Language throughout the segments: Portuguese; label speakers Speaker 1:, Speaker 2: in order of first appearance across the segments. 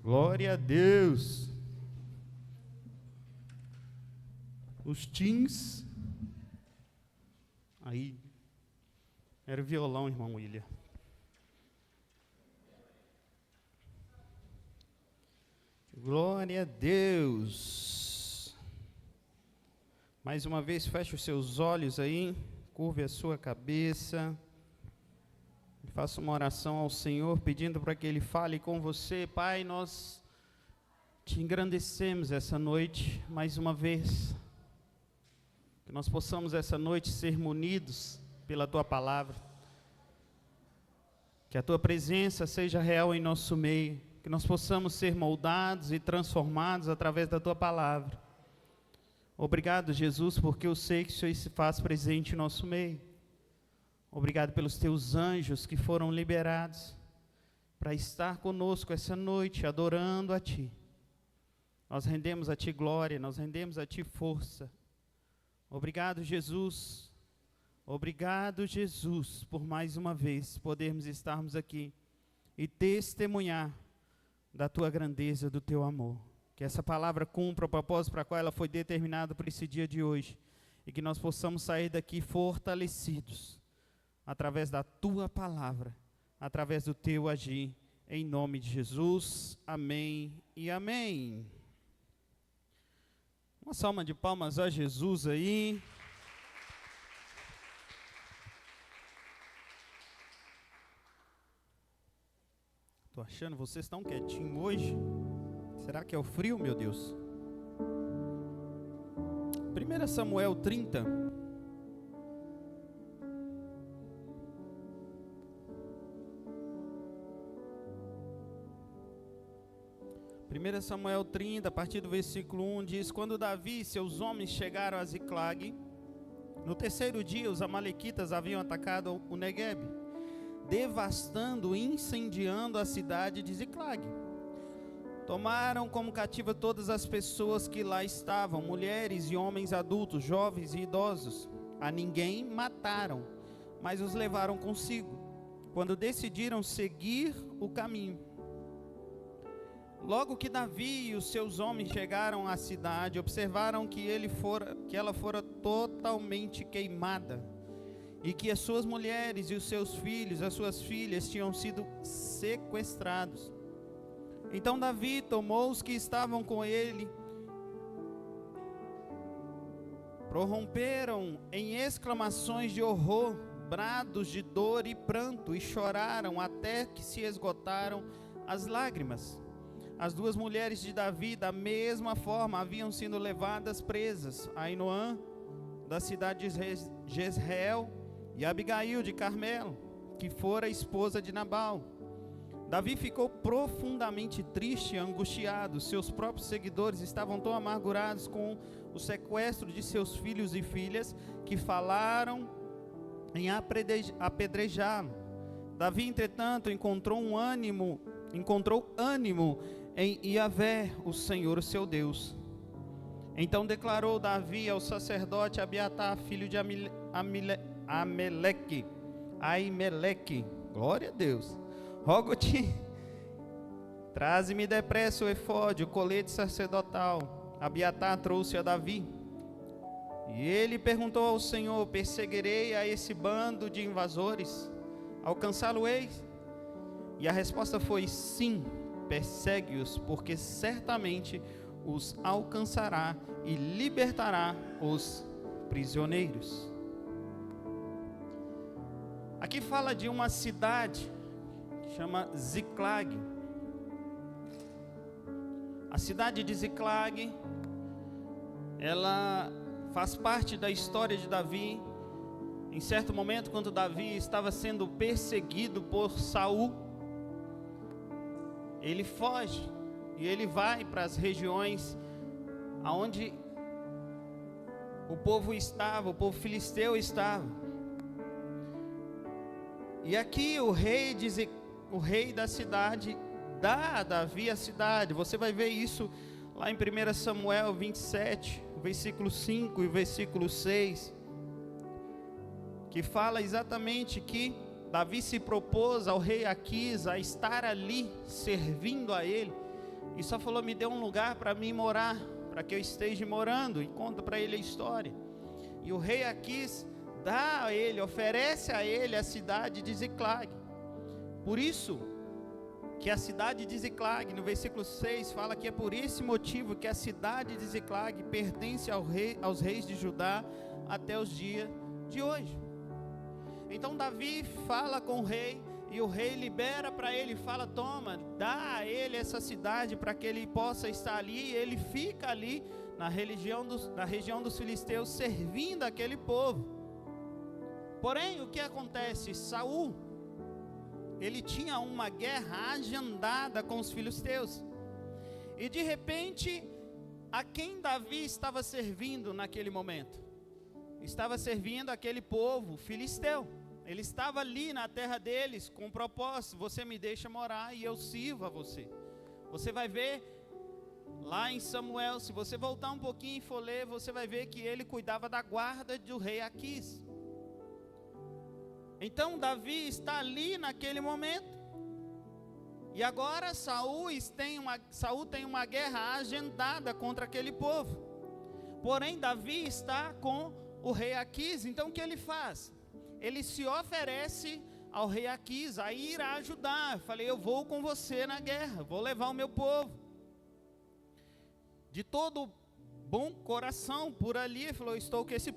Speaker 1: Glória a Deus. Os teens. Aí. Era o violão, irmão William. Glória a Deus. Mais uma vez, feche os seus olhos aí. Curve a sua cabeça. Faça uma oração ao Senhor, pedindo para que Ele fale com você. Pai, nós te engrandecemos essa noite, mais uma vez. Que nós possamos essa noite ser munidos pela Tua Palavra. Que a Tua presença seja real em nosso meio. Que nós possamos ser moldados e transformados através da Tua Palavra. Obrigado, Jesus, porque eu sei que o Senhor se faz presente em nosso meio. Obrigado pelos Teus anjos que foram liberados para estar conosco essa noite, adorando a Ti. Nós rendemos a Ti glória, nós rendemos a Ti força. Obrigado, Jesus. Obrigado, Jesus, por mais uma vez podermos estarmos aqui e testemunhar da Tua grandeza, do Teu amor. Que essa palavra cumpra o propósito para o qual ela foi determinada para esse dia de hoje. E que nós possamos sair daqui fortalecidos, através da Tua palavra, através do Teu agir, em nome de Jesus, amém e amém. Uma salva de palmas a Jesus aí. Estou achando, vocês estão quietinhos hoje? Será que é o frio, meu Deus? 1 Samuel 30. 1 Samuel 30, a partir do versículo 1, diz: Quando Davi e seus homens chegaram a Ziclag, no terceiro dia os amalequitas haviam atacado o Neguebe, devastando e incendiando a cidade de Ziclag. Tomaram como cativa todas as pessoas que lá estavam, mulheres e homens adultos, jovens e idosos. A ninguém mataram, mas os levaram consigo, quando decidiram seguir o caminho. Logo que Davi e os seus homens chegaram à cidade, observaram que ela fora totalmente queimada, e que as suas mulheres e os seus filhos, as suas filhas, tinham sido sequestrados. Então Davi tomou os que estavam com ele, prorromperam em exclamações de horror, brados de dor e pranto, e choraram até que se esgotaram as lágrimas. As duas mulheres de Davi, da mesma forma, haviam sido levadas presas, Ainoã, da cidade de Jezreel, e Abigail de Carmelo, que fora esposa de Nabal. Davi ficou profundamente triste e angustiado. Seus próprios seguidores estavam tão amargurados com o sequestro de seus filhos e filhas, que falaram em apedrejá-lo. Davi, entretanto, encontrou ânimo em Iavé, o Senhor, o seu Deus. Então declarou Davi ao sacerdote Abiatar, filho de Aimeleque, glória a Deus: rogo-te, traze-me depressa o efode, o colete sacerdotal. Abiatar trouxe a Davi, e ele perguntou ao Senhor: perseguirei a esse bando de invasores? Alcançá-lo-eis? E a resposta foi: sim, persegue-os, porque certamente os alcançará e libertará os prisioneiros. Aqui fala de uma cidade que chama Ziclag. A cidade de Ziclag, ela faz parte da história de Davi. Em certo momento, quando Davi estava sendo perseguido por Saul, ele foge e ele vai para as regiões aonde o povo estava, o povo filisteu estava. E aqui o rei da cidade dá a Davi a cidade. Você vai ver isso lá em 1 Samuel 27, versículo 5 e versículo 6, que fala exatamente que Davi se propôs ao rei Aquis a estar ali servindo a ele, e só falou: me dê um lugar para mim morar, para que eu esteja morando. E conta para ele a história. E o rei Aquis dá a ele, oferece a ele a cidade de Ziclag. Por isso que a cidade de Ziclag, no versículo 6, fala que é por esse motivo que a cidade de Ziclag pertence aos reis de Judá até os dias de hoje. Então Davi fala com o rei, e o rei libera para ele, fala: toma, dá a ele essa cidade para que ele possa estar ali. E ele fica ali na região dos filisteus, servindo aquele povo. Porém, o que acontece? Saul, ele tinha uma guerra agendada com os filisteus. E de repente, a quem Davi estava servindo naquele momento? Estava servindo aquele povo filisteu. Ele estava ali na terra deles com um propósito: você me deixa morar e eu sirvo a você. Você vai ver lá em Samuel, se você voltar um pouquinho e for ler, você vai ver que ele cuidava da guarda do rei Aquis. Então Davi está ali naquele momento. E agora Saul tem uma guerra agendada contra aquele povo. Porém Davi está com o rei Aquis. Então o que ele faz? Ele se oferece ao rei Aquis a ir a ajudar. Falei: eu vou com você na guerra, vou levar o meu povo. De todo bom coração por ali, ele falou: estou com esse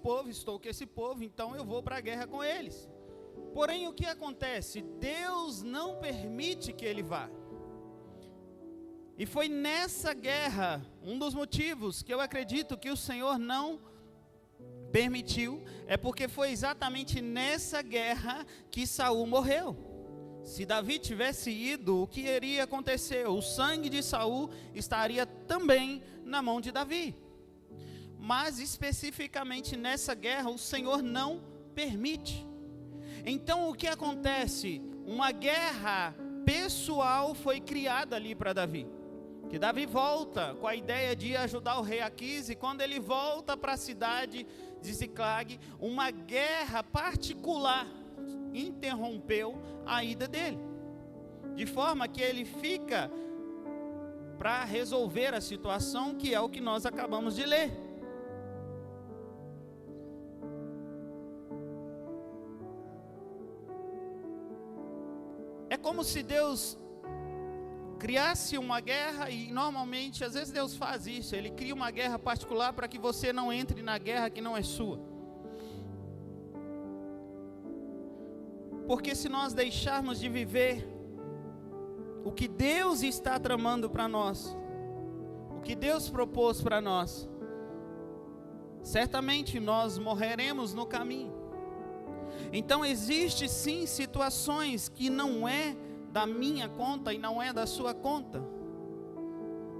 Speaker 1: povo, então eu vou para a guerra com eles. Porém, o que acontece? Deus não permite que ele vá. E foi nessa guerra, um dos motivos que eu acredito que o Senhor não permitiu, é porque foi exatamente nessa guerra que Saul morreu. Se Davi tivesse ido, o que iria acontecer? O sangue de Saul estaria também na mão de Davi. Mas especificamente nessa guerra, o Senhor não permite. Então o que acontece? Uma guerra pessoal foi criada ali para Davi. Que Davi volta com a ideia de ajudar o rei Aquis, e quando ele volta para a cidade de Ziclag, uma guerra particular interrompeu a ida dele. De forma que ele fica para resolver a situação, que é o que nós acabamos de ler. É como se Deus criasse uma guerra, e normalmente, às vezes Deus faz isso, Ele cria uma guerra particular para que você não entre na guerra que não é sua. Porque se nós deixarmos de viver o que Deus está tramando para nós, o que Deus propôs para nós, certamente nós morreremos no caminho. Então existe sim situações que não é da minha conta e não é da sua conta.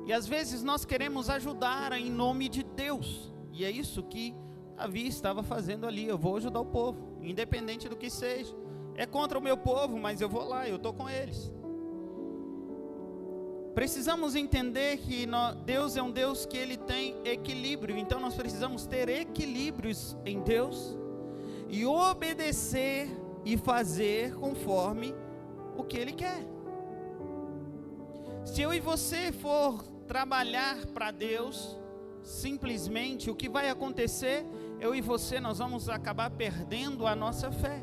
Speaker 1: E às vezes nós queremos ajudar em nome de Deus. E é isso que Davi estava fazendo ali. Eu vou ajudar o povo, independente do que seja. É contra o meu povo, mas eu vou lá, eu estou com eles. Precisamos entender que Deus é um Deus que Ele tem equilíbrio. Então nós precisamos ter equilíbrios em Deus e obedecer e fazer conforme o que Ele quer. Se eu e você for trabalhar para Deus, simplesmente o que vai acontecer? Eu e você, nós vamos acabar perdendo a nossa fé.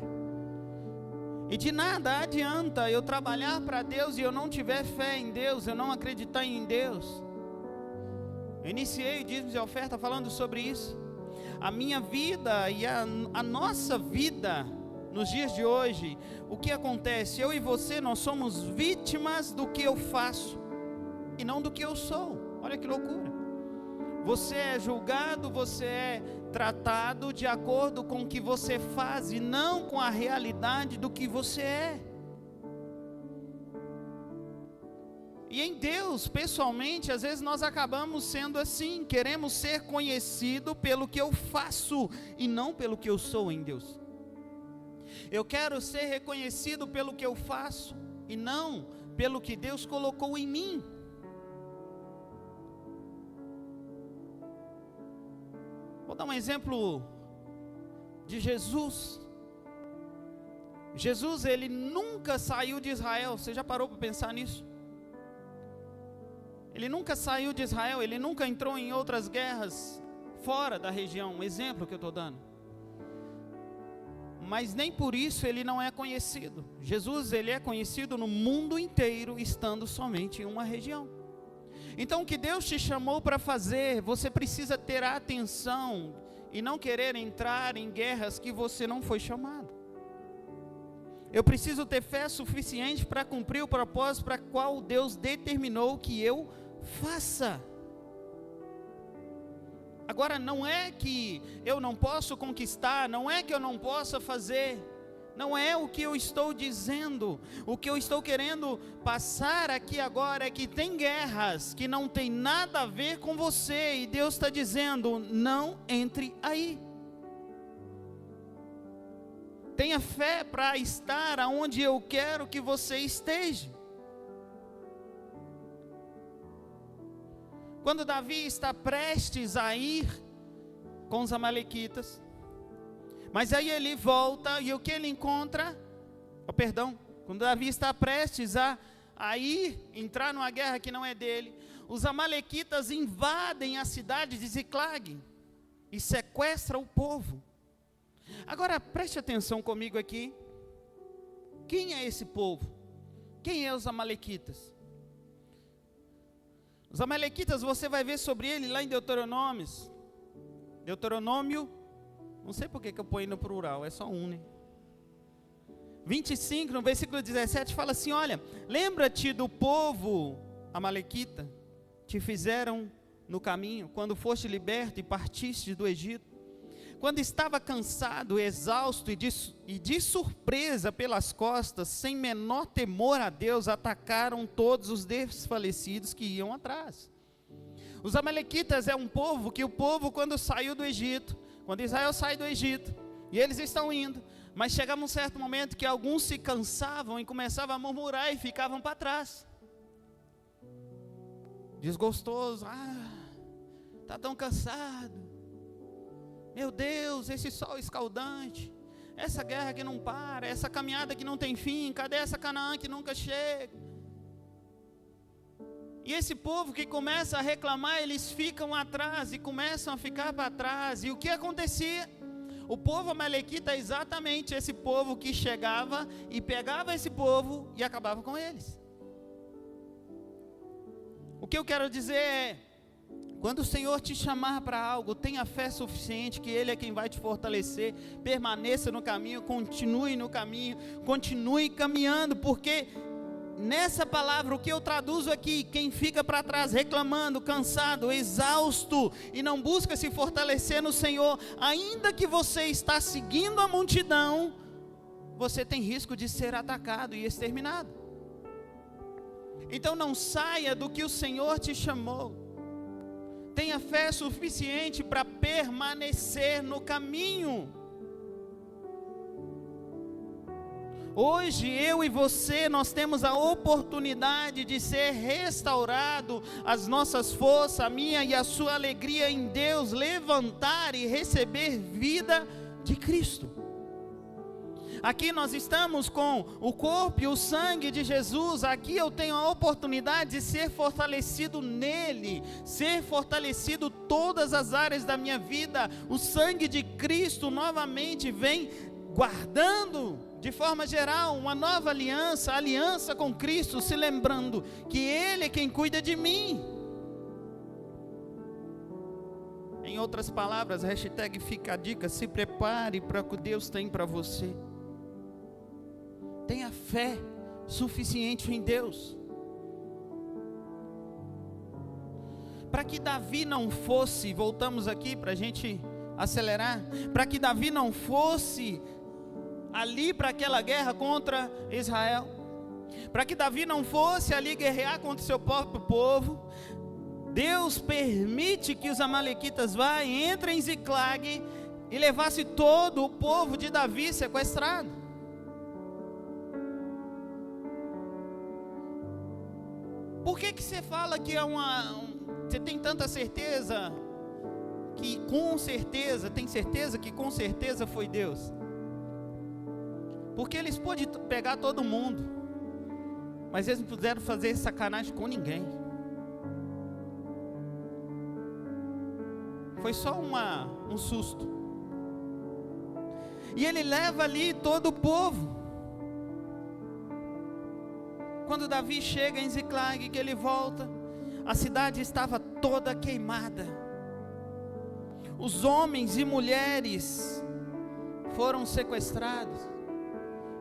Speaker 1: E de nada adianta eu trabalhar para Deus e eu não tiver fé em Deus, eu não acreditar em Deus. Eu iniciei dízimos e oferta falando sobre isso. A minha vida e a nossa vida nos dias de hoje, o que acontece? Eu e você, nós somos vítimas do que eu faço e não do que eu sou. Olha que loucura. Você é julgado, você é tratado de acordo com o que você faz e não com a realidade do que você é. E em Deus, pessoalmente, às vezes nós acabamos sendo assim, queremos ser conhecido pelo que eu faço e não pelo que eu sou em Deus. Eu quero ser reconhecido pelo que eu faço e não pelo que Deus colocou em mim. Vou dar um exemplo de Jesus. Jesus, ele nunca saiu de Israel. Você já parou para pensar nisso? Ele nunca saiu de Israel, ele nunca entrou em outras guerras fora da região, um exemplo que eu estou dando. Mas nem por isso ele não é conhecido. Jesus, ele é conhecido no mundo inteiro, estando somente em uma região. Então o que Deus te chamou para fazer, você precisa ter atenção e não querer entrar em guerras que você não foi chamado. Eu preciso ter fé suficiente para cumprir o propósito para qual Deus determinou que eu faça. Agora, não é que eu não posso conquistar, não é que eu não possa fazer, não é o que eu estou dizendo. O que eu estou querendo passar aqui agora é que tem guerras que não tem nada a ver com você, e Deus está dizendo, não entre aí. Tenha fé para estar aonde eu quero que você esteja. Quando Davi está prestes a ir com os amalequitas, mas aí ele volta e o que ele encontra? Quando Davi está prestes a entrar numa guerra que não é dele, os amalequitas invadem a cidade de Ziclag e sequestram o povo. Agora preste atenção comigo aqui. Quem é esse povo? Quem é os amalequitas? Os amalequitas, você vai ver sobre ele lá em Deuteronômio, não sei porque que eu ponho no plural, é só um, né? 25, no versículo 17, fala assim, olha, lembra-te do povo amalequita, te fizeram no caminho, quando foste liberto e partiste do Egito, quando estava cansado, exausto e de surpresa pelas costas, sem menor temor a Deus, atacaram todos os desfalecidos que iam atrás. Os amalequitas é um povo que quando saiu do Egito, quando Israel sai do Egito, e eles estão indo, mas chegava um certo momento que alguns se cansavam e começavam a murmurar e ficavam para trás. Desgostoso, está tão cansado. Meu Deus, esse sol escaldante, essa guerra que não para, essa caminhada que não tem fim, cadê essa Canaã que nunca chega? E esse povo que começa a reclamar, eles ficam atrás e começam a ficar para trás. E o que acontecia? O povo amalequita é exatamente esse povo que chegava e pegava esse povo e acabava com eles. O que eu quero dizer é, quando o Senhor te chamar para algo, tenha fé suficiente que Ele é quem vai te fortalecer, permaneça no caminho, continue no caminho, continue caminhando, porque nessa palavra o que eu traduzo aqui, quem fica para trás reclamando, cansado, exausto e não busca se fortalecer no Senhor, ainda que você está seguindo a multidão, você tem risco de ser atacado e exterminado. Então não saia do que o Senhor te chamou. Tenha fé suficiente para permanecer no caminho. Hoje eu e você, nós temos a oportunidade de ser restaurado, as nossas forças, a minha e a sua alegria em Deus, levantar e receber vida de Cristo. Aqui nós estamos com o corpo e o sangue de Jesus. Aqui eu tenho a oportunidade de ser fortalecido nele, ser fortalecido todas as áreas da minha vida. O sangue de Cristo novamente vem guardando de forma geral uma nova aliança, aliança com Cristo, se lembrando que Ele é quem cuida de mim. Em outras palavras, hashtag fica a dica, se prepare para o que Deus tem para você. Tenha fé suficiente em Deus. Para que Davi não fosse, voltamos aqui para a gente acelerar, para que Davi não fosse ali para aquela guerra contra Israel, para que Davi não fosse ali guerrear contra o seu próprio povo, Deus permite que os amalequitas entrem em Ziclag e levasse todo o povo de Davi sequestrado. Por que você fala que você tem tanta certeza, que com certeza, tem certeza que com certeza foi Deus? Porque eles podiam pegar todo mundo, mas eles não puderam fazer sacanagem com ninguém. Foi só um susto. E ele leva ali todo o povo. Quando Davi chega em Ziclag, que ele volta, a cidade estava toda queimada. Os homens e mulheres foram sequestrados.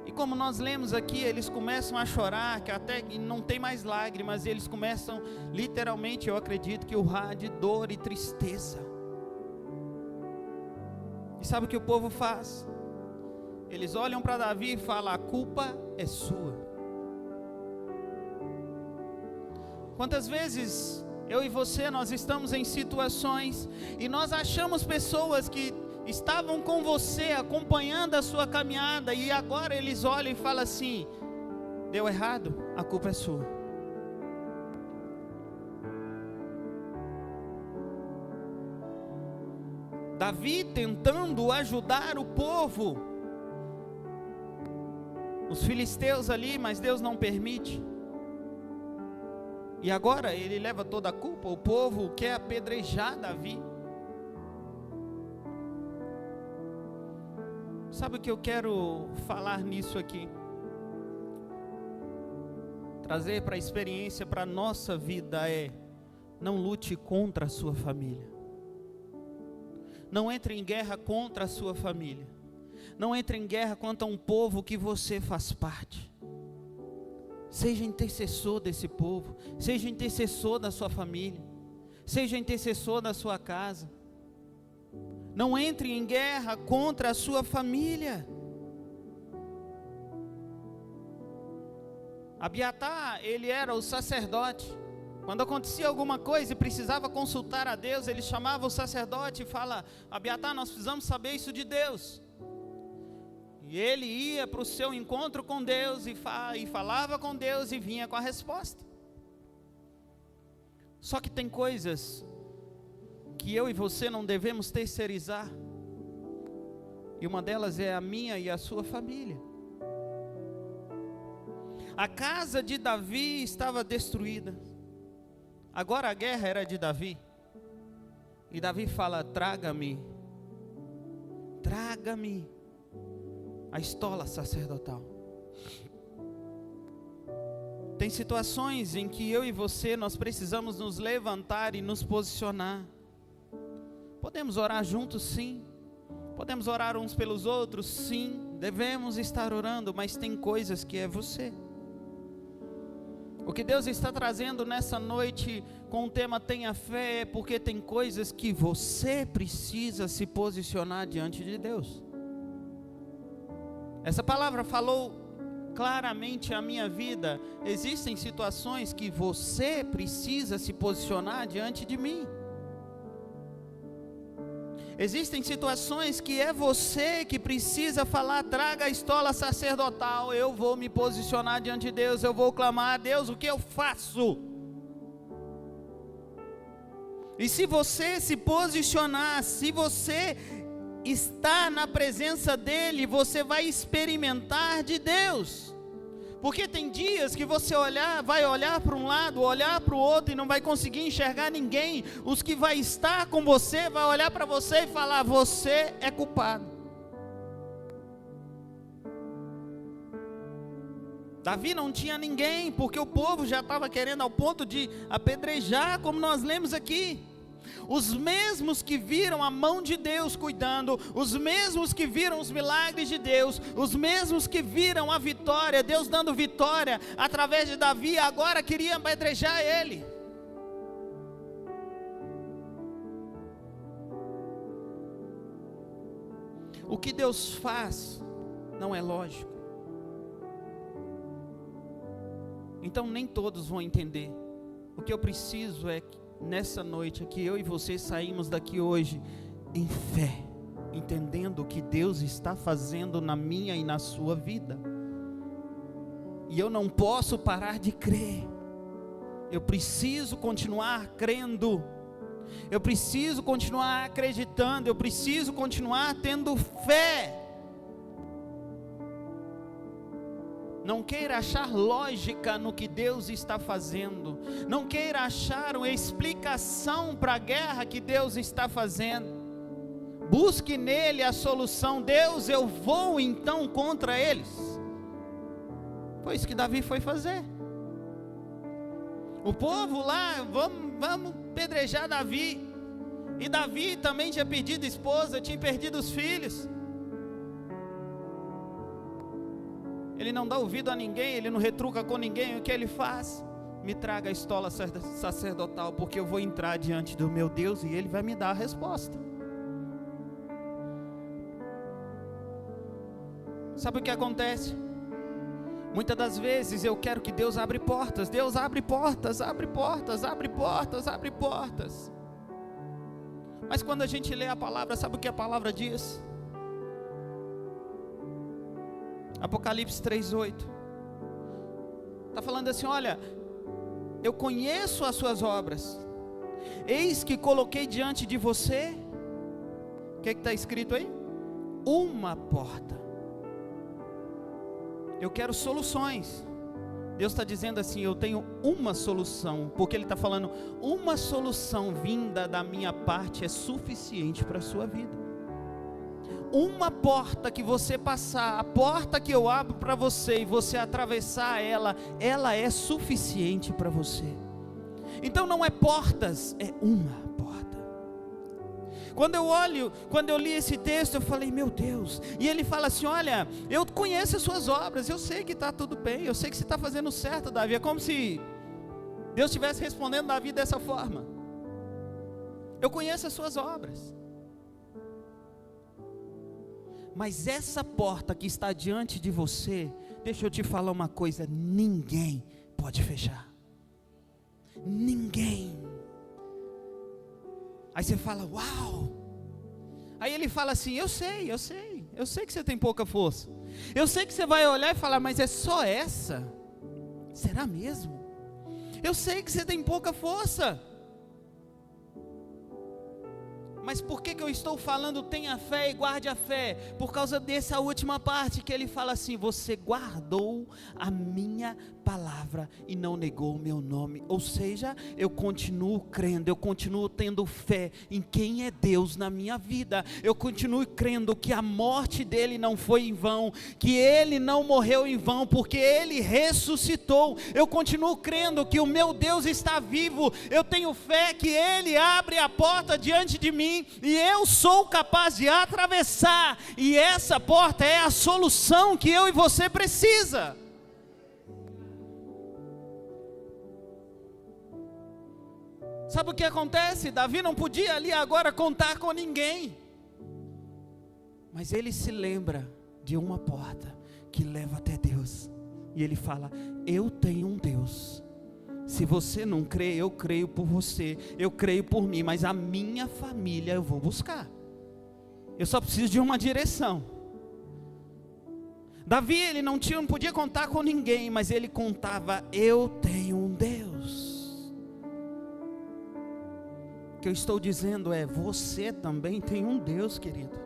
Speaker 1: E como nós lemos aqui, eles começam a chorar, que até não tem mais lágrimas, e eles começam, literalmente, eu acredito que urrar de dor e tristeza. E sabe o que o povo faz? Eles olham para Davi e falam: a culpa é sua. Quantas vezes eu e você, nós estamos em situações e nós achamos pessoas que estavam com você, acompanhando a sua caminhada, e agora eles olham e falam assim: deu errado, a culpa é sua. Davi tentando ajudar o povo, os filisteus ali, mas Deus não permite. E agora ele leva toda a culpa, o povo quer apedrejar Davi. Sabe o que eu quero falar nisso aqui? Trazer para a experiência, para a nossa vida não lute contra a sua família. Não entre em guerra contra a sua família. Não entre em guerra contra um povo que você faz parte. Seja intercessor desse povo, seja intercessor da sua família, seja intercessor da sua casa. Não entre em guerra contra a sua família. Abiatar, ele era o sacerdote. Quando acontecia alguma coisa e precisava consultar a Deus, ele chamava o sacerdote e fala: Abiatar, nós precisamos saber isso de Deus. E ele ia para o seu encontro com Deus e falava com Deus e vinha com a resposta. Só que tem coisas que eu e você não devemos terceirizar. E uma delas é a minha e a sua família. A casa de Davi estava destruída. Agora a guerra era de Davi. E Davi fala: traga-me a estola sacerdotal. Tem situações em que eu e você, nós precisamos nos levantar e nos posicionar. Podemos orar juntos, sim. Podemos orar uns pelos outros, sim. Devemos estar orando, mas tem coisas que é você. O que Deus está trazendo nessa noite com o tema Tenha Fé é porque tem coisas que você precisa se posicionar diante de Deus. Essa palavra falou claramente a minha vida. Existem situações que você precisa se posicionar diante de mim. Existem situações que é você que precisa falar: traga a estola sacerdotal, eu vou me posicionar diante de Deus, eu vou clamar a Deus, o que eu faço? E se você se posicionar, se você está na presença dEle, você vai experimentar de Deus. Porque tem dias que você vai olhar para um lado, olhar para o outro e não vai conseguir enxergar ninguém. Os que vai estar com você, vai olhar para você e falar: você é culpado. Davi não tinha ninguém, porque o povo já estava querendo ao ponto de apedrejar, como nós lemos aqui. Os mesmos que viram a mão de Deus cuidando, os mesmos que viram os milagres de Deus, os mesmos que viram a vitória, Deus dando vitória através de Davi, agora queriam apedrejar ele. O que Deus faz não é lógico. Então nem todos vão entender. O que eu preciso é que nessa noite aqui, eu e você saímos daqui hoje em fé, entendendo o que Deus está fazendo na minha e na sua vida. E eu não posso parar de crer. Eu preciso continuar crendo. Eu preciso continuar acreditando. Eu preciso continuar tendo fé. Não queira achar lógica no que Deus está fazendo. Não queira achar uma explicação para a guerra que Deus está fazendo. Busque nele a solução. Deus, eu vou então contra eles. Foi isso que Davi foi fazer. O povo lá, vamos pedrejar Davi. E Davi também tinha perdido a esposa, tinha perdido os filhos. Ele não dá ouvido a ninguém, ele não retruca com ninguém. O que ele faz? Me traga a estola sacerdotal, porque eu vou entrar diante do meu Deus e ele vai me dar a resposta. Sabe o que acontece? Muitas das vezes eu quero que Deus abra portas. Deus abre portas, abre portas, abre portas, abre portas. Mas quando a gente lê a palavra, sabe o que a palavra diz? Apocalipse 3:8 está falando assim: olha, eu conheço as suas obras, eis que coloquei diante de você, o que está escrito aí? Uma porta. Eu quero soluções. Deus está dizendo assim: eu tenho uma solução, porque Ele está falando, uma solução vinda da minha parte é suficiente para a sua vida. Uma porta que você passar, a porta que eu abro para você e você atravessar ela é suficiente para você. Então não é portas, é uma porta. Quando eu li esse texto, eu falei, meu Deus. E ele fala assim: olha, eu conheço as suas obras, eu sei que está tudo bem, eu sei que você está fazendo certo, Davi. É como se Deus estivesse respondendo Davi dessa forma: eu conheço as suas obras, mas essa porta que está diante de você, deixa eu te falar uma coisa, ninguém pode fechar. Ninguém. Aí você fala, uau. Aí ele fala assim: eu sei que você tem pouca força. Eu sei que você vai olhar e falar, mas é só essa? Será mesmo? Eu sei que você tem pouca força. Mas por que eu estou falando tenha fé e guarde a fé? Por causa dessa última parte que ele fala assim: você guardou a minha palavra e não negou o meu nome. Ou seja, eu continuo crendo, eu continuo tendo fé em quem é Deus na minha vida. Eu continuo crendo que a morte dele não foi em vão, que ele não morreu em vão, porque ele ressuscitou. Eu continuo crendo que o meu Deus está vivo. Eu tenho fé que ele abre a porta diante de mim e eu sou capaz de atravessar, e essa porta é a solução que eu e você precisa. Sabe o que acontece? Davi não podia ali agora contar com ninguém, mas ele se lembra de uma porta que leva até Deus, e ele fala: eu tenho um Deus. Se você não crê, eu creio por você, eu creio por mim, mas a minha família eu vou buscar. Eu só preciso de uma direção. Davi, ele não podia contar com ninguém, mas ele contava: eu tenho um Deus. O que eu estou dizendo é: você também tem um Deus, querido.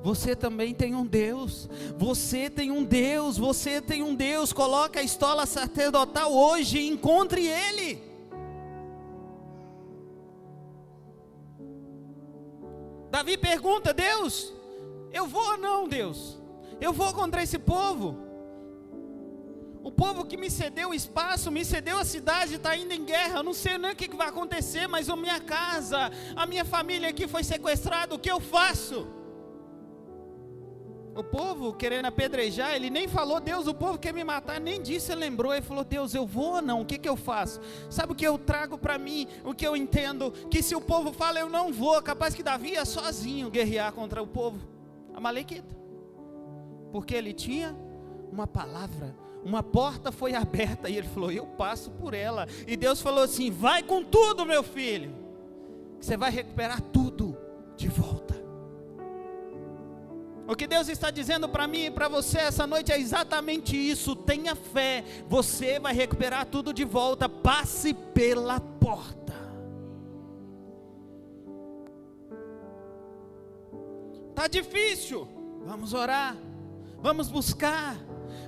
Speaker 1: Você também tem um Deus. Você tem um Deus. Você tem um Deus. Coloque a estola sacerdotal hoje e encontre Ele. Davi pergunta: Deus, eu vou ou não, Deus? Eu vou contra esse povo? O povo que me cedeu o espaço, me cedeu a cidade, está indo em guerra. Eu não sei nem o que vai acontecer, mas a minha casa, a minha família aqui foi sequestrada. O que eu faço? O povo querendo apedrejar, ele nem falou: Deus, o povo quer me matar, nem disso ele lembrou. Ele falou: Deus, eu vou ou não? O que eu faço? Sabe o que eu trago para mim? O que eu entendo? Que se o povo fala eu não vou, capaz que Davi ia sozinho guerrear contra o povo amalequita, porque ele tinha uma palavra. Uma porta foi aberta e ele falou: eu passo por ela. E Deus falou assim: vai com tudo, meu filho, que você vai recuperar tudo de volta. O que Deus está dizendo para mim e para você essa noite é exatamente isso: tenha fé, você vai recuperar tudo de volta. Passe pela porta. Está difícil, vamos orar, vamos buscar.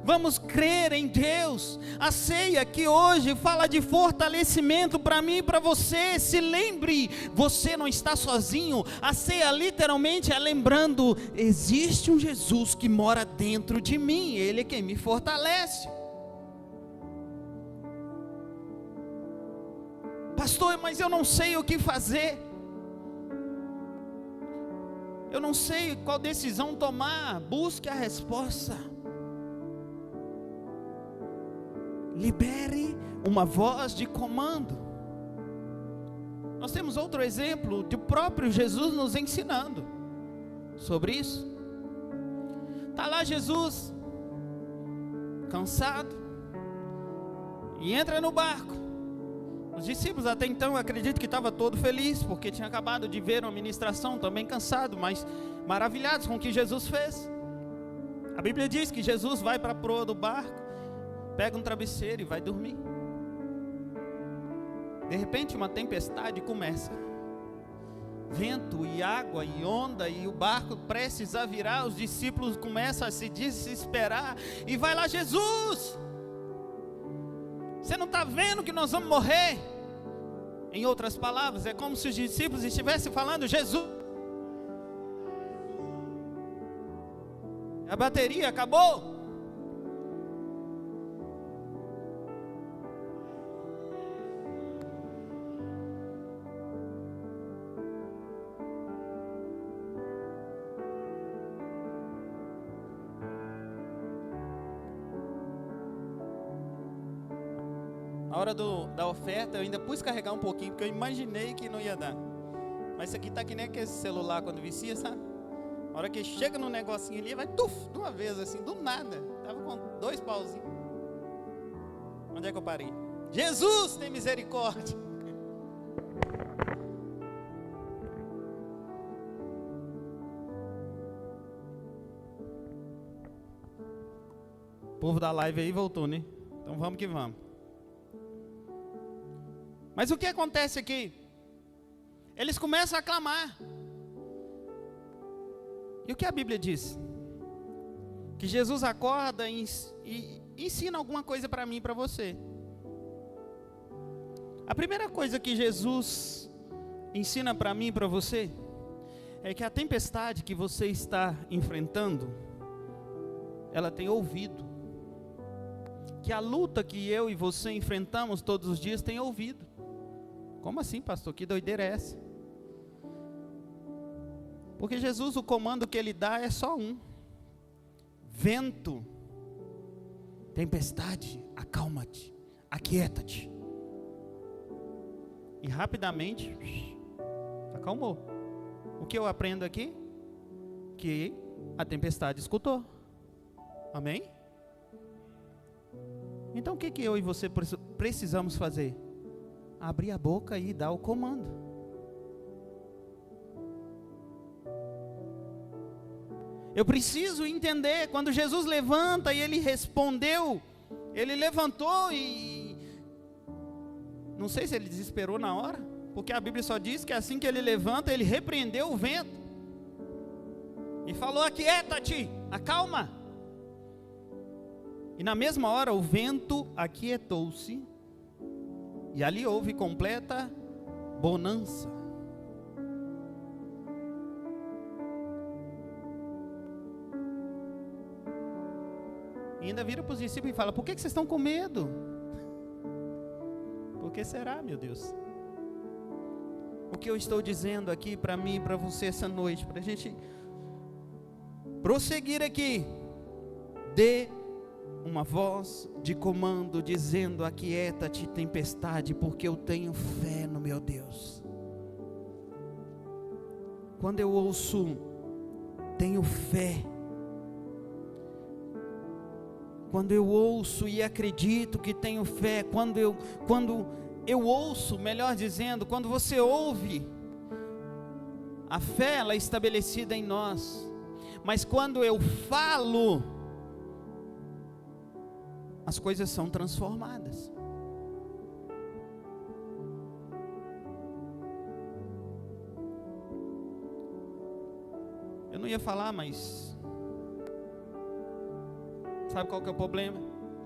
Speaker 1: Vamos crer em Deus. A ceia que hoje fala de fortalecimento para mim e para você. Se lembre, você não está sozinho. A ceia literalmente é lembrando, existe um Jesus que mora dentro de mim, Ele é quem me fortalece. Pastor, mas eu não sei o que fazer. Eu não sei qual decisão tomar. Busque a resposta. Libere uma voz de comando. Nós temos outro exemplo do próprio Jesus nos ensinando sobre isso. Está lá Jesus, cansado, e entra no barco. Os discípulos até então, acredito que estavam todos felizes, porque tinha acabado de ver uma ministração, também cansado, mas maravilhados com o que Jesus fez. A Bíblia diz que Jesus vai para a proa do barco, pega um travesseiro e vai dormir. De repente uma tempestade começa. Vento e água e onda, e o barco prestes a virar. Os discípulos começam a se desesperar. E vai lá Jesus: você não está vendo que nós vamos morrer? Em outras palavras, é como se os discípulos estivessem falando: Jesus, a bateria acabou. Na hora da oferta, eu ainda pus carregar um pouquinho, porque eu imaginei que não ia dar. Mas isso aqui tá que nem aquele celular quando vicia, sabe? Na hora que chega no negocinho ali, vai tuf, de uma vez assim, do nada. Tava com 2 pauzinhos. Onde é que eu parei? Jesus tem misericórdia. O povo da live aí voltou, né? Então vamos que vamos. Mas o que acontece aqui? Eles começam a clamar. E o que a Bíblia diz? Que Jesus acorda e ensina alguma coisa para mim e para você. A primeira coisa que Jesus ensina para mim e para você é que a tempestade que você está enfrentando, ela tem ouvido. Que a luta que eu e você enfrentamos todos os dias tem ouvido. Como assim, pastor? Que doideira é essa? Porque Jesus, o comando que Ele dá é só um: vento, tempestade, acalma-te, aquieta-te. E rapidamente, acalmou. O que eu aprendo aqui? Que a tempestade escutou. Amém? Então o que eu e você precisamos fazer? Abrir a boca e dar o comando. Eu preciso entender, quando Jesus levanta e Ele respondeu, Ele levantou e... não sei se Ele desesperou na hora, porque a Bíblia só diz que assim que Ele levanta, Ele repreendeu o vento. E falou: aquieta-te, acalma. E na mesma hora o vento aquietou-se. E ali houve completa bonança. E ainda vira para os discípulos e fala: por que vocês estão com medo? Por que será, meu Deus? O que eu estou dizendo aqui para mim e para você essa noite, para a gente prosseguir aqui, dê uma voz de comando dizendo: aquieta-te, tempestade, porque eu tenho fé no meu Deus. Quando eu ouço tenho fé, quando eu ouço e acredito que tenho fé, quando eu ouço, melhor dizendo, quando você ouve, a fé ela é estabelecida em nós. Mas quando eu falo, as coisas são transformadas. Eu não ia falar, mas Sabe qual que é o problema?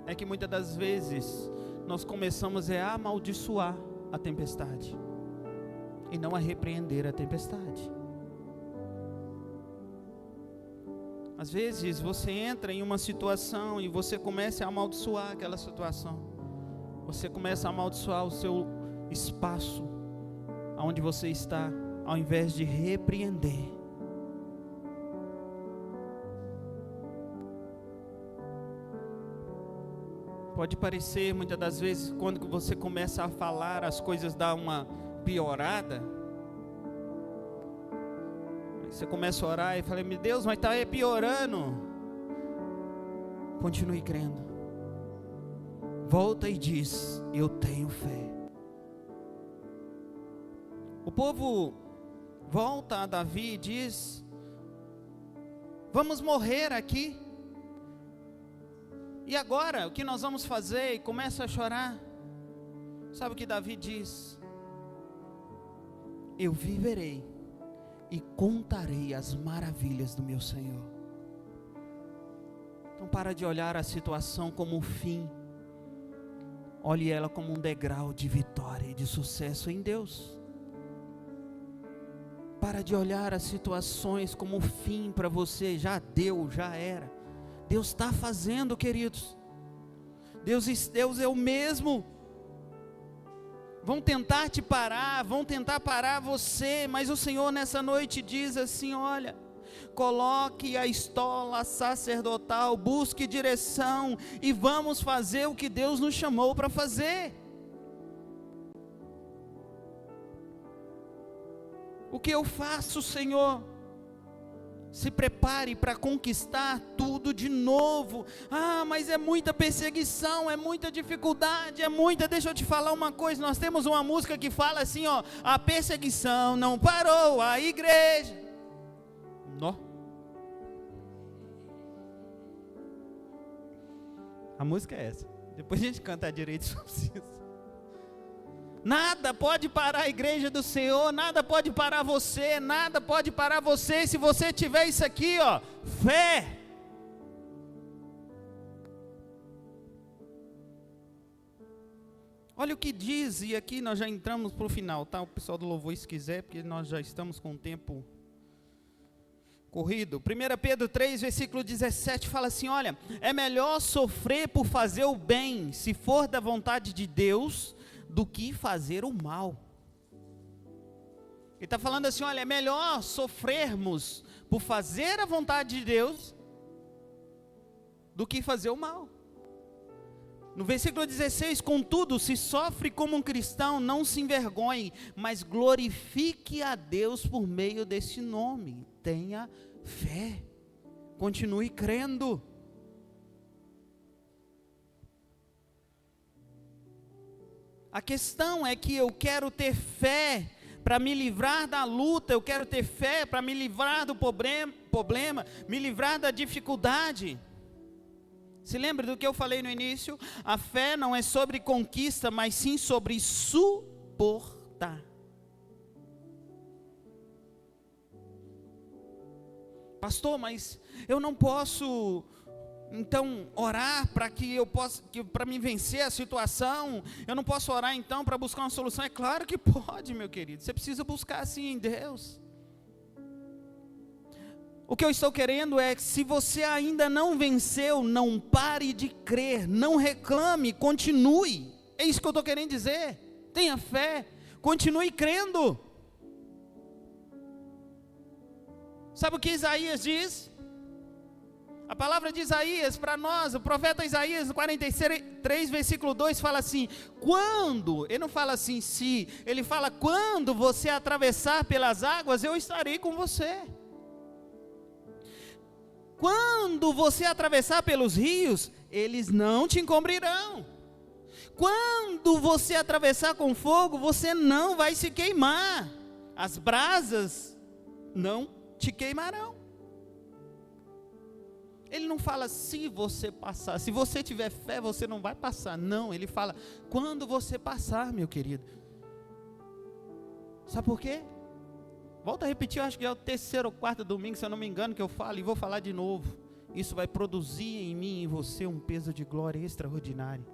Speaker 1: É que muitas das vezes nós começamos a amaldiçoar a tempestade e não a repreender a tempestade. Às vezes você entra em uma situação e você começa a amaldiçoar aquela situação. Você começa a amaldiçoar o seu espaço onde você está, ao invés de repreender. Pode parecer, muitas das vezes, quando você começa a falar, as coisas dão uma piorada. Você começa a orar e fala: meu Deus, mas está piorando. Continue crendo. Volta e diz: eu tenho fé. O povo volta a Davi e diz: vamos morrer aqui. E agora, o que nós vamos fazer? E começa a chorar. Sabe o que Davi diz? Eu viverei e contarei as maravilhas do meu Senhor. Então para de olhar a situação como um fim. Olhe ela como um degrau de vitória e de sucesso em Deus. Para de olhar as situações como um fim para você. Já deu, já era. Deus está fazendo, queridos. Deus é o mesmo. Vão tentar te parar, vão tentar parar você, mas o Senhor nessa noite diz assim: olha, coloque a estola sacerdotal, busque direção e vamos fazer o que Deus nos chamou para fazer. O que eu faço, Senhor? Se prepare para conquistar tudo de novo. Ah, mas é muita perseguição, é muita dificuldade, deixa eu te falar uma coisa, nós temos uma música que fala assim, ó: a perseguição não parou a igreja. Nó. A música é essa. Depois a gente canta direito sobre isso. Nada pode parar a igreja do Senhor, nada pode parar você, nada pode parar você, se você tiver isso aqui, ó, fé. Olha o que diz, e aqui nós já entramos para o final, tá? O pessoal do louvor, se quiser, porque nós já estamos com o tempo corrido. 1 Pedro 3, versículo 17, fala assim: olha, é melhor sofrer por fazer o bem, se for da vontade de Deus, do que fazer o mal. Ele está falando assim: olha, é melhor sofrermos por fazer a vontade de Deus do que fazer o mal. No versículo 16, contudo, se sofre como um cristão, não se envergonhe, mas glorifique a Deus por meio desse nome. Tenha fé, continue crendo. A questão é que eu quero ter fé para me livrar da luta, eu quero ter fé para me livrar do problema, me livrar da dificuldade. Se lembra do que eu falei no início? A fé não é sobre conquista, mas sim sobre suportar. Pastor, mas eu não posso então orar para que eu possa, para me vencer a situação? Eu não posso orar então para buscar uma solução? É claro que pode, meu querido. Você precisa buscar sim em Deus. O que eu estou querendo é que, se você ainda não venceu, não pare de crer, não reclame, continue. É isso que eu estou querendo dizer. Tenha fé, continue crendo. Sabe o que Isaías diz? A palavra de Isaías para nós, o profeta Isaías, no 43, versículo 2, fala assim: quando, ele não fala assim se, ele fala: quando você atravessar pelas águas, eu estarei com você. Quando você atravessar pelos rios, eles não te encobrirão. Quando você atravessar com fogo, você não vai se queimar. As brasas não te queimarão. Ele não fala se você passar, se você tiver fé você não vai passar, não, ele fala quando você passar, meu querido. Sabe por quê? Volto a repetir, eu acho que é o terceiro ou quarto domingo, se eu não me engano, que eu falo, e vou falar de novo. isso vai produzir em mim e em você um peso de glória extraordinário.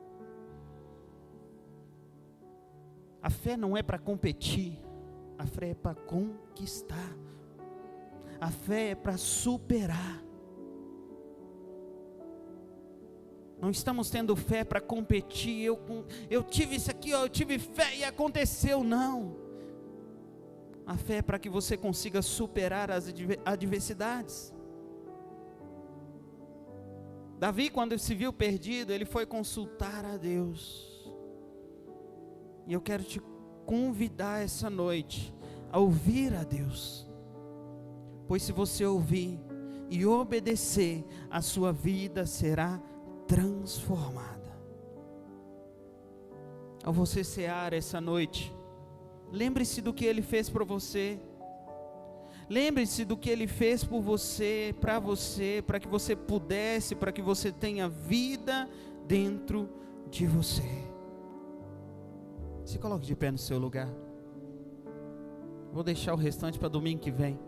Speaker 1: A fé não é para competir, a fé é para conquistar, a fé é para superar. Não estamos tendo fé para competir, eu tive isso aqui, eu tive fé e aconteceu, não. A fé é para que você consiga superar as adversidades. Davi, quando se viu perdido, ele foi consultar a Deus. E eu quero te convidar essa noite a ouvir a Deus. Pois se você ouvir e obedecer, a sua vida será transformada. Ao você cear essa noite, lembre-se do que Ele fez por você. Lembre-se do que Ele fez por você, para que você pudesse, para que você tenha vida dentro de você. Se coloque de pé no seu lugar. Vou deixar o restante para domingo que vem.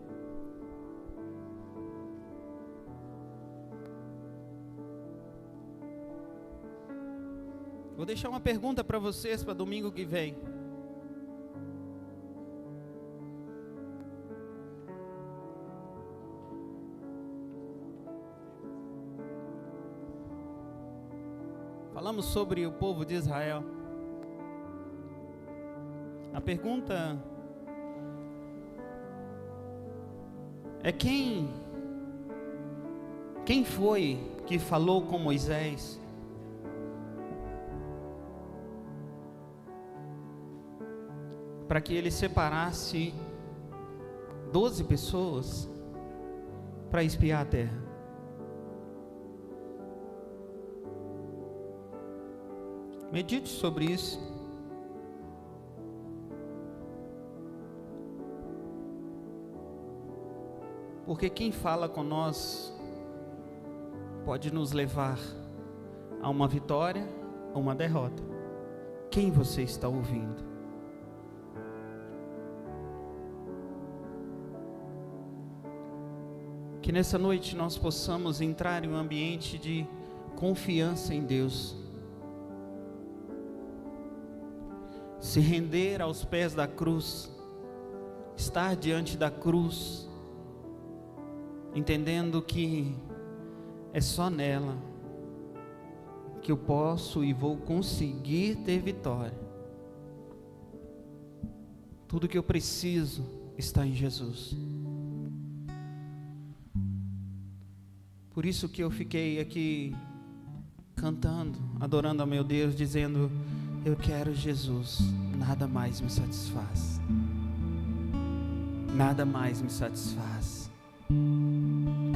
Speaker 1: Vou deixar uma pergunta para vocês para domingo que vem. Falamos sobre o povo de Israel. A pergunta é quem foi que falou com Moisés para que ele separasse 12 pessoas para espiar a terra? Medite sobre isso. Porque quem fala com nós pode nos levar a uma vitória ou uma derrota. Quem você está ouvindo? Que nessa noite nós possamos entrar em um ambiente de confiança em Deus. Se render aos pés da cruz, estar diante da cruz, entendendo que é só nela que eu posso e vou conseguir ter vitória. Tudo que eu preciso está em Jesus. Por isso que eu fiquei aqui cantando, adorando ao meu Deus, dizendo: eu quero Jesus, nada mais me satisfaz. Nada mais me satisfaz.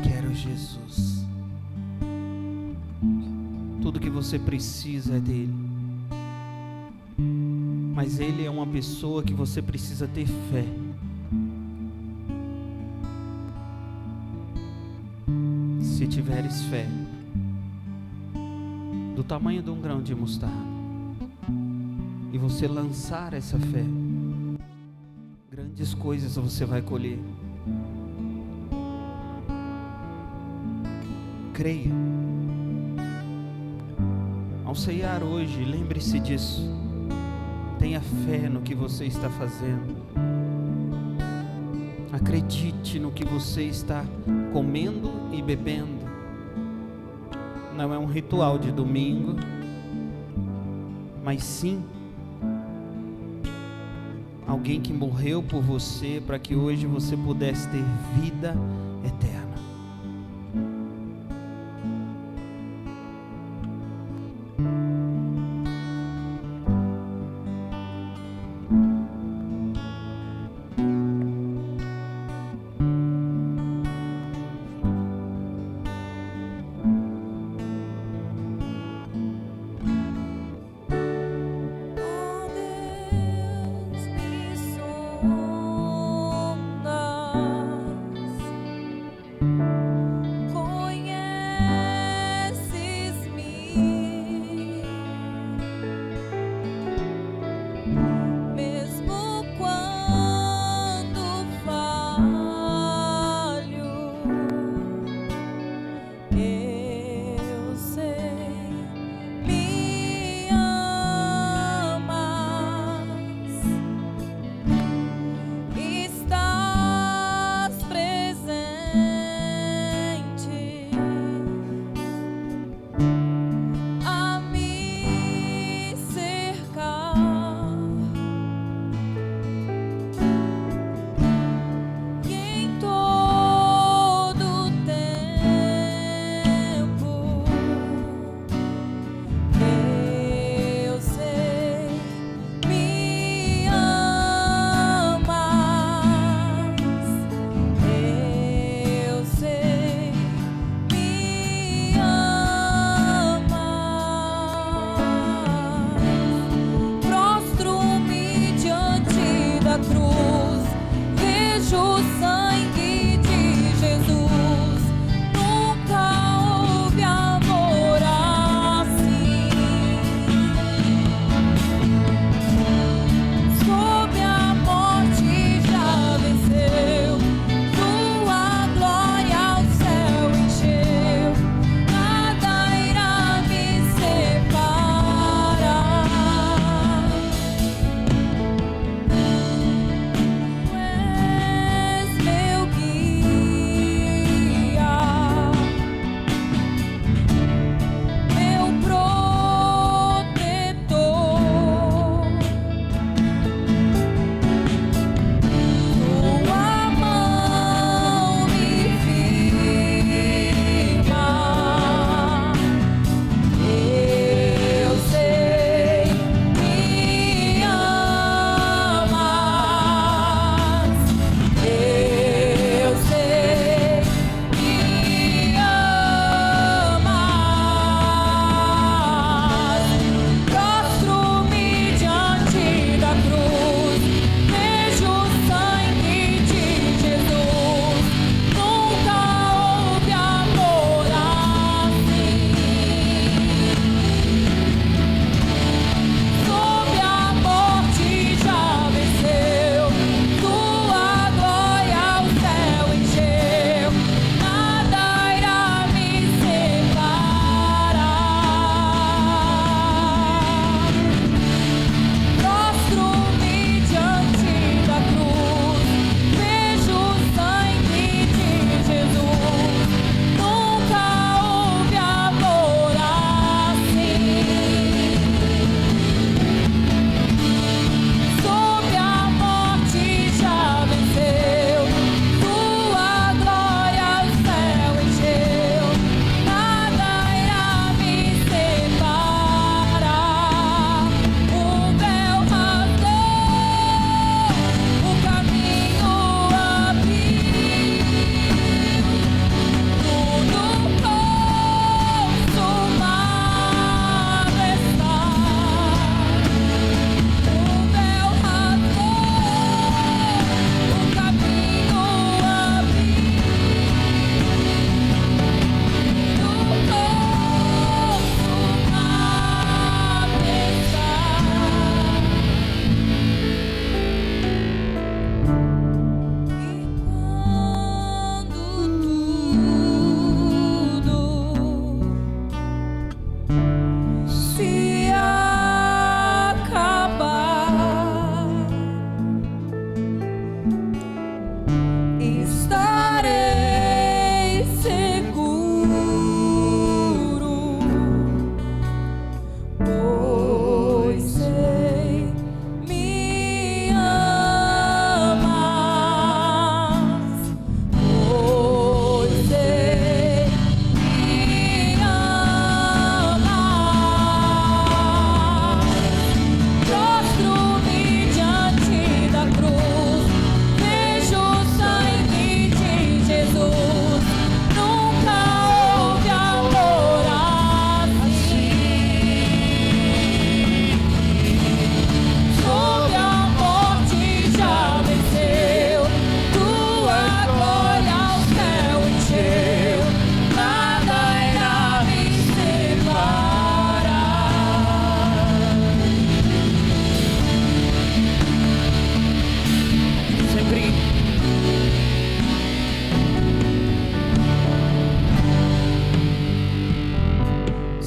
Speaker 1: Quero Jesus. Tudo que você precisa é dele. Mas ele é uma pessoa que você precisa ter fé. Se tiveres fé do tamanho de um grão de mostarda, e você lançar essa fé, grandes coisas você vai colher. Creia. Ao ceiar hoje, lembre-se disso. Tenha fé no que você está fazendo. Acredite no que você está comendo e bebendo. Não é um ritual de domingo, mas sim alguém que morreu por você para que hoje você pudesse ter vida eterna.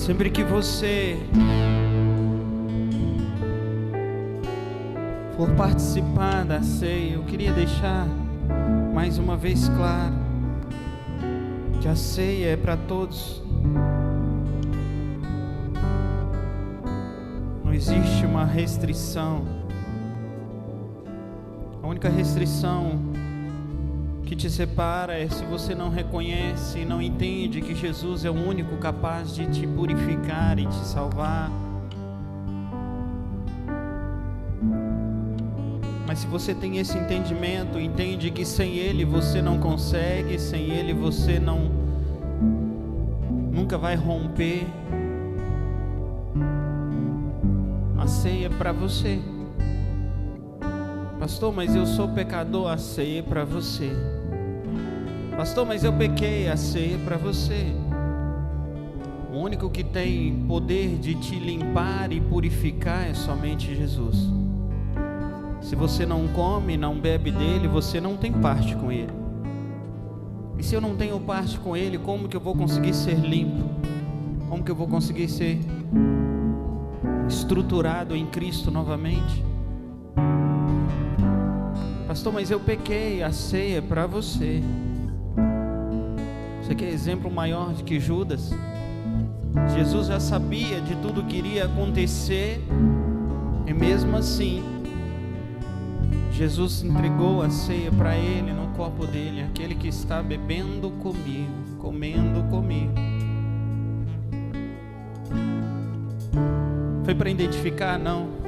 Speaker 1: Sempre que você for participar da ceia, eu queria deixar mais uma vez claro que a ceia é para todos. Não existe uma restrição. A única restrição que te separa é se você não reconhece e não entende que Jesus é o único capaz de te purificar e te salvar. Mas se você tem esse entendimento, entende que sem Ele você não consegue, sem Ele você nunca vai romper. A ceia é para você. Pastor, mas eu sou pecador. A ceia é para você. Pastor, mas eu pequei. A ceia é para você. O único que tem poder de te limpar e purificar é somente Jesus. Se você não come, não bebe dele, você não tem parte com ele. E se eu não tenho parte com ele, como que eu vou conseguir ser limpo? Como que eu vou conseguir ser estruturado em Cristo novamente? Pastor, mas eu pequei. A ceia é para você. Você quer exemplo maior de que Judas? Jesus já sabia de tudo que iria acontecer, e mesmo assim Jesus entregou a ceia para ele, no copo dele: aquele que está bebendo comigo, comendo comigo. Foi para identificar? Não.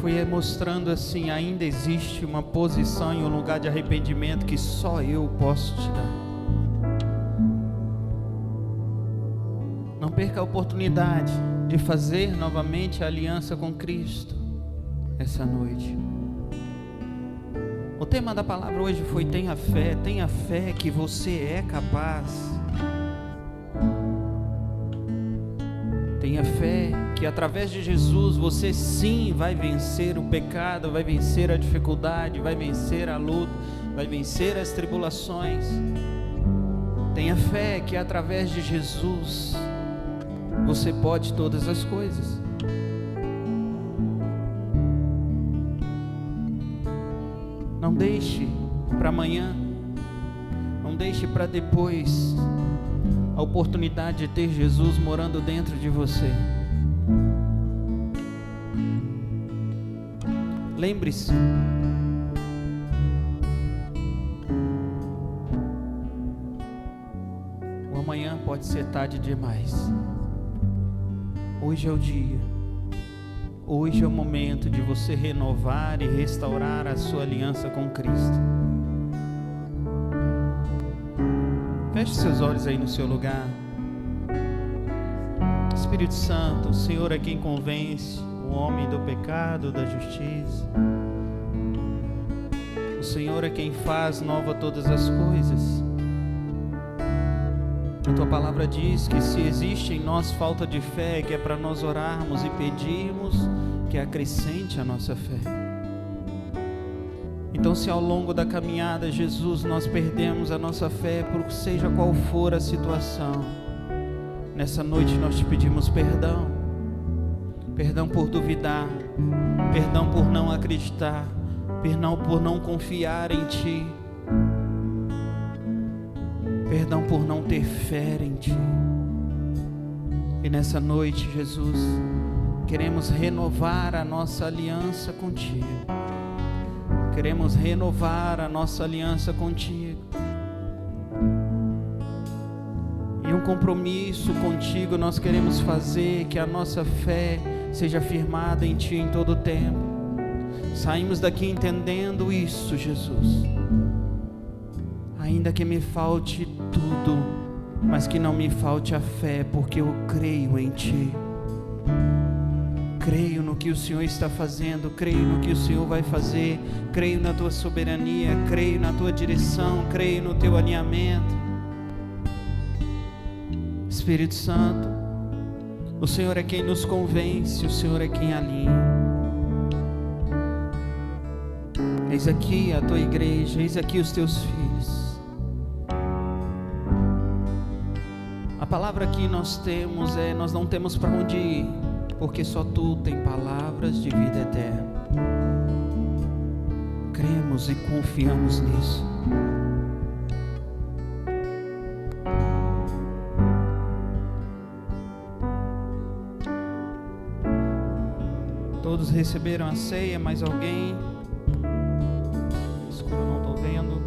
Speaker 1: Foi mostrando assim: ainda existe uma posição e um lugar de arrependimento que só eu posso te dar. Não perca a oportunidade de fazer novamente a aliança com Cristo essa noite. O tema da palavra hoje foi: tenha fé que você é capaz. Tenha fé que através de Jesus você sim vai vencer o pecado, vai vencer a dificuldade, vai vencer a luta, vai vencer as tribulações. Tenha fé que através de Jesus você pode todas as coisas. Não deixe para amanhã, não deixe para depois a oportunidade de ter Jesus morando dentro de você. Lembre-se, o amanhã pode ser tarde demais. Hoje é o dia. Hoje é o momento de você renovar e restaurar a sua aliança com Cristo. Feche seus olhos aí no seu lugar. Espírito Santo, o Senhor é quem convence o homem do pecado, da justiça. O Senhor é quem faz nova todas as coisas. A tua palavra diz que se existe em nós falta de fé, que é para nós orarmos e pedirmos que acrescente a nossa fé. Então, se ao longo da caminhada, Jesus, nós perdemos a nossa fé, por seja qual for a situação, nessa noite nós te pedimos perdão. Perdão por duvidar, perdão por não acreditar, perdão por não confiar em Ti, perdão por não ter fé em Ti. E nessa noite, Jesus, queremos renovar a nossa aliança contigo. Queremos renovar a nossa aliança contigo. E um compromisso contigo nós queremos fazer, que a nossa fé seja firmada em Ti em todo o tempo. Saímos daqui entendendo isso, Jesus. Ainda que me falte tudo, mas que não me falte a fé, porque eu creio em Ti. Creio no que o Senhor está fazendo, creio no que o Senhor vai fazer, creio na Tua soberania, creio na Tua direção, creio no Teu alinhamento. Espírito Santo, o Senhor é quem nos convence, o Senhor é quem alinha. Eis aqui a Tua igreja, eis aqui os Teus filhos. palavra que nós temos nós não temos para onde ir, porque só Tu tem palavras de vida eterna. Cremos e confiamos nisso. Todos receberam a ceia, mais alguém? Escuro, não estou vendo.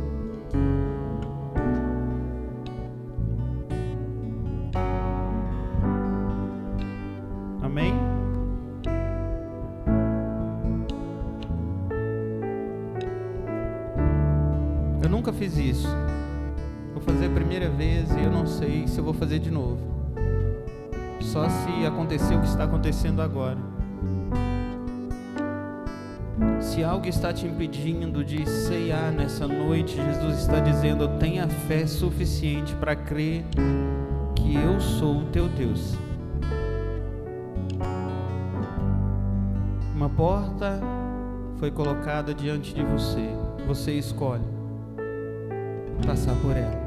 Speaker 1: Amém? Eu nunca fiz isso. Vou fazer a primeira vez e eu não sei se eu vou fazer de novo. Só se acontecer o que está acontecendo agora. Se algo está te impedindo de ceiar nessa noite, Jesus está dizendo: tenha fé suficiente para crer que eu sou o teu Deus. Uma porta foi colocada diante de você. Você escolhe passar por ela.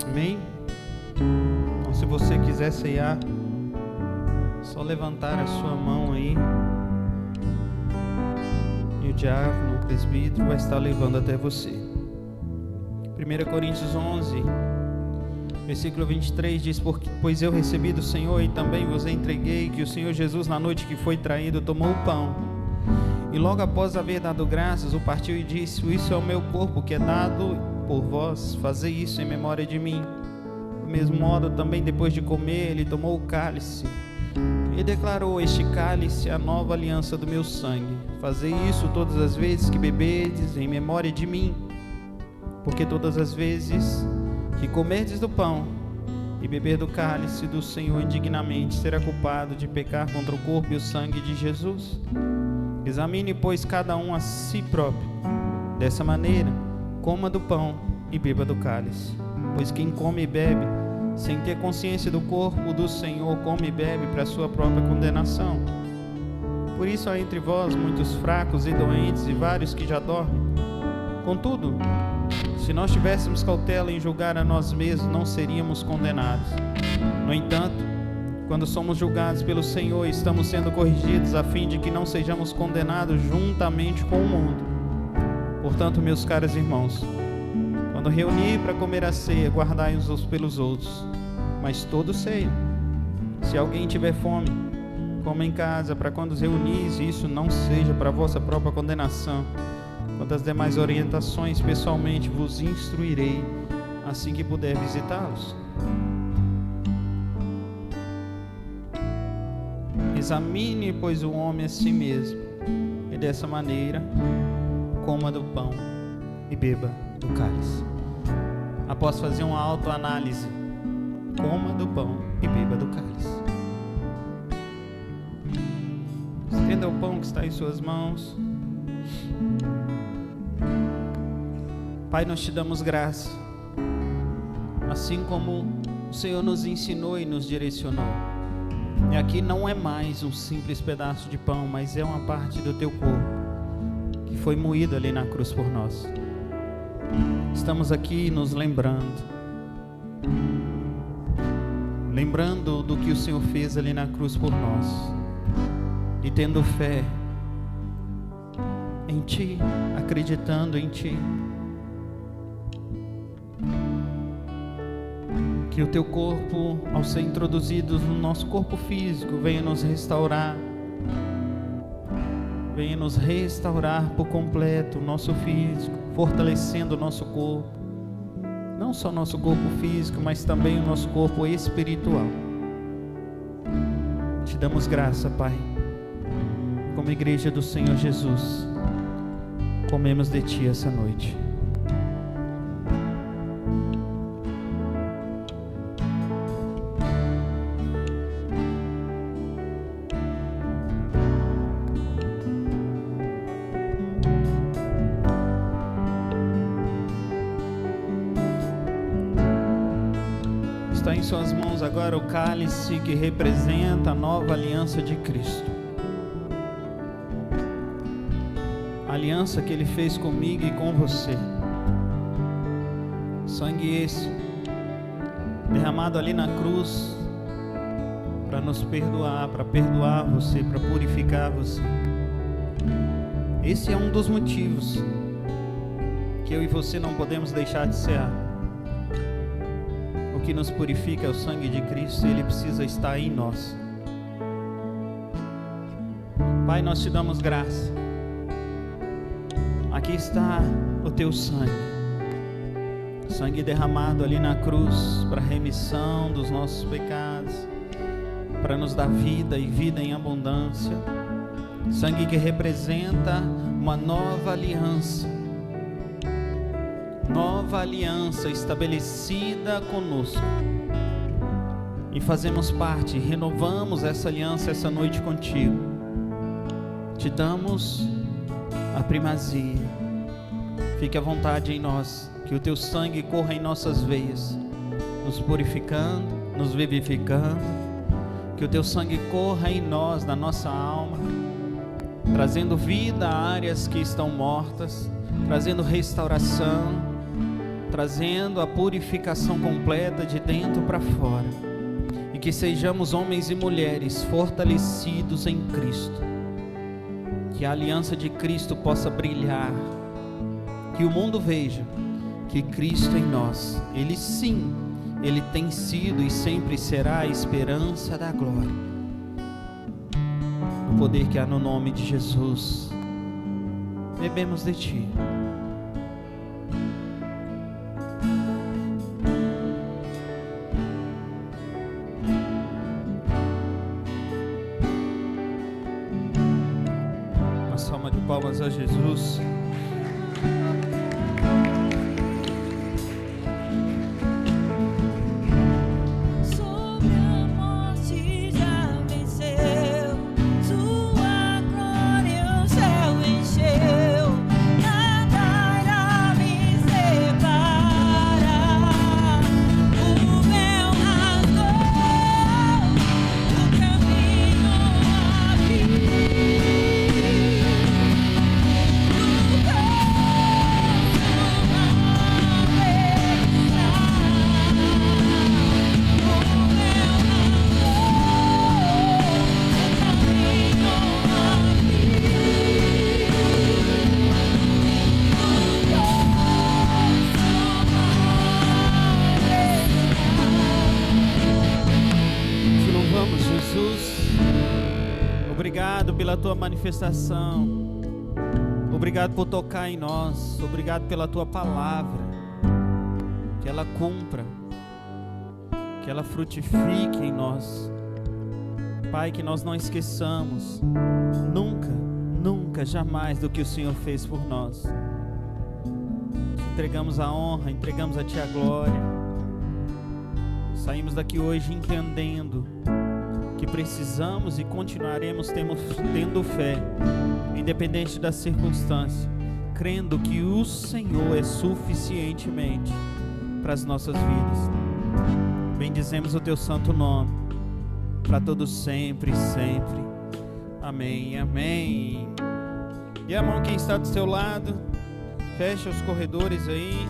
Speaker 1: Amém? Então, se você quiser ceiar, só levantar a sua mão aí. E o diácono, o presbítero, vai estar levando até você. 1 Coríntios 11, versículo 23 diz: pois eu recebi do Senhor e também vos entreguei que o Senhor Jesus, na noite que foi traído, tomou o pão e logo após haver dado graças, o partiu e disse: isso é o meu corpo que é dado por vós, fazei isso em memória de mim. Do mesmo modo, também depois de comer, ele tomou o cálice e declarou: este cálice é a nova aliança do meu sangue. Fazei isso todas as vezes que beberdes em memória de mim. Porque todas as vezes que comerdes do pão e beber do cálice do Senhor indignamente, será culpado de pecar contra o corpo e o sangue de Jesus. Examine, pois, cada um a si próprio. Dessa maneira, coma do pão e beba do cálice. Pois quem come e bebe sem ter consciência do corpo do Senhor, come e bebe para a sua própria condenação. Por isso há entre vós muitos fracos e doentes e vários que já dormem. Contudo, se nós tivéssemos cautela em julgar a nós mesmos, não seríamos condenados. No entanto, quando somos julgados pelo Senhor, estamos sendo corrigidos a fim de que não sejamos condenados juntamente com o mundo. Portanto, meus caros irmãos, quando reunir para comer a ceia, guardai-os uns pelos outros, mas todos ceiam. Se alguém tiver fome, coma em casa, para quando os reunis, isso não seja para a vossa própria condenação. Quanto às demais orientações, pessoalmente vos instruirei, assim que puder visitá-los. Examine, pois, o homem a si mesmo, e dessa maneira coma do pão e beba do cálice. Após fazer uma autoanálise, coma do pão e beba do cálice. Estenda o pão que está em suas mãos. Pai, nós te damos graça, assim como o Senhor nos ensinou e nos direcionou. E aqui não é mais um simples pedaço de pão, mas é uma parte do teu corpo que foi moído ali na cruz por nós. Estamos aqui nos lembrando do que o Senhor fez ali na cruz por nós, e tendo fé em Ti, acreditando em Ti, que o Teu corpo, ao ser introduzido no nosso corpo físico, venha nos restaurar, por completo o nosso físico, fortalecendo o nosso corpo, não só nosso corpo físico, mas também o nosso corpo espiritual. Te damos graça, Pai, como igreja do Senhor Jesus, comemos de Ti essa noite. Está em suas mãos agora o cálice que representa a nova aliança de Cristo. A aliança que Ele fez comigo e com você. Sangue esse derramado ali na cruz para nos perdoar, para perdoar você, para purificar você. Esse é um dos motivos que eu e você não podemos deixar de cear. O que nos purifica é o sangue de Cristo, e Ele precisa estar em nós. Pai, nós te damos graça. Aqui está o teu sangue, sangue derramado ali na cruz para remissão dos nossos pecados, para nos dar vida e vida em abundância. Sangue que representa uma nova aliança estabelecida conosco, e fazemos parte, renovamos essa aliança essa noite contigo. Te damos a primazia. Fique à vontade em nós, que o teu sangue corra em nossas veias, nos purificando, nos vivificando. Que o teu sangue corra em nós, na nossa alma, trazendo vida a áreas que estão mortas, trazendo restauração, trazendo a purificação completa de dentro para fora. E que sejamos homens e mulheres fortalecidos em Cristo. Que a aliança de Cristo possa brilhar, que o mundo veja que Cristo em nós, Ele sim, Ele tem sido e sempre será a esperança da glória. O poder que há no nome de Jesus, bebemos de Ti. Uma salva de palmas a Jesus. Pela tua manifestação, obrigado por tocar em nós, obrigado pela tua palavra, que ela cumpra, que ela frutifique em nós. Pai, que nós não esqueçamos nunca, jamais do que o Senhor fez por nós. Entregamos a honra, entregamos a Ti a glória. Saímos daqui hoje entendendo que precisamos e continuaremos tendo fé, independente da circunstância, crendo que o Senhor é suficientemente para as nossas vidas. Bendizemos o Teu santo nome, para todos sempre e sempre. Amém, amém. E a mão quem está do seu lado, fecha os corredores aí.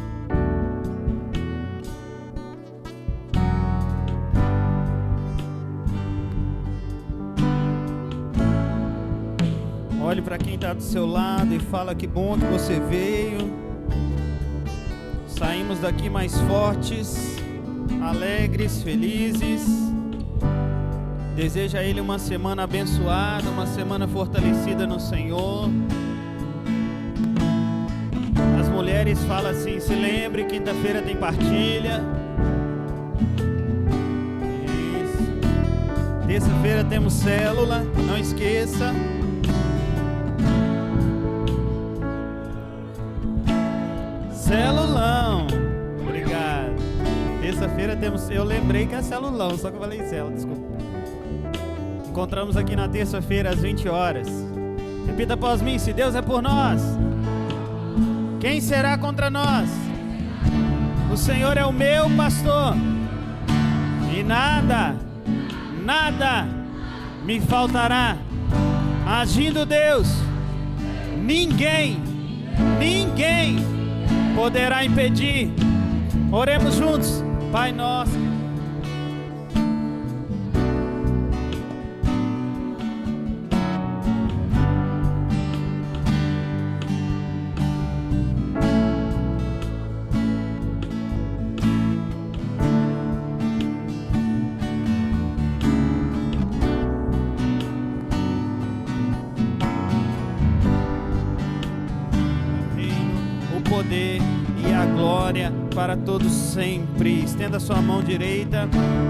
Speaker 1: Olhe para quem está do seu lado e fala: que bom que você veio. Saímos daqui mais fortes, alegres, felizes. Deseja a Ele uma semana abençoada, uma semana fortalecida no Senhor. As mulheres falam assim: se lembre, quinta-feira tem partilha. Isso. Terça-feira temos célula, não esqueça. Celulão, obrigado. Terça-feira temos, eu lembrei que é celulão, só que eu falei célula, desculpa. Encontramos aqui na terça-feira às 20 horas. Repita após mim: se Deus é por nós, quem será contra nós? O Senhor é o meu pastor, e nada me faltará. Agindo Deus, ninguém poderá impedir. Oremos juntos. Pai nosso poder e a glória para todos sempre. Estenda sua mão direita,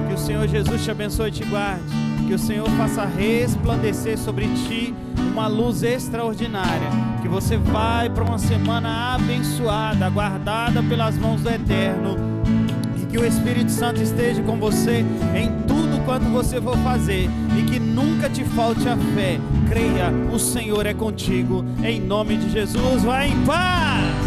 Speaker 1: que o Senhor Jesus te abençoe e te guarde, que o Senhor faça resplandecer sobre ti uma luz extraordinária, que você vai para uma semana abençoada, guardada pelas mãos do Eterno, e que o Espírito Santo esteja com você em tudo quanto você for fazer, e que nunca te falte a fé. Creia, o Senhor é contigo, em nome de Jesus. Vai em paz!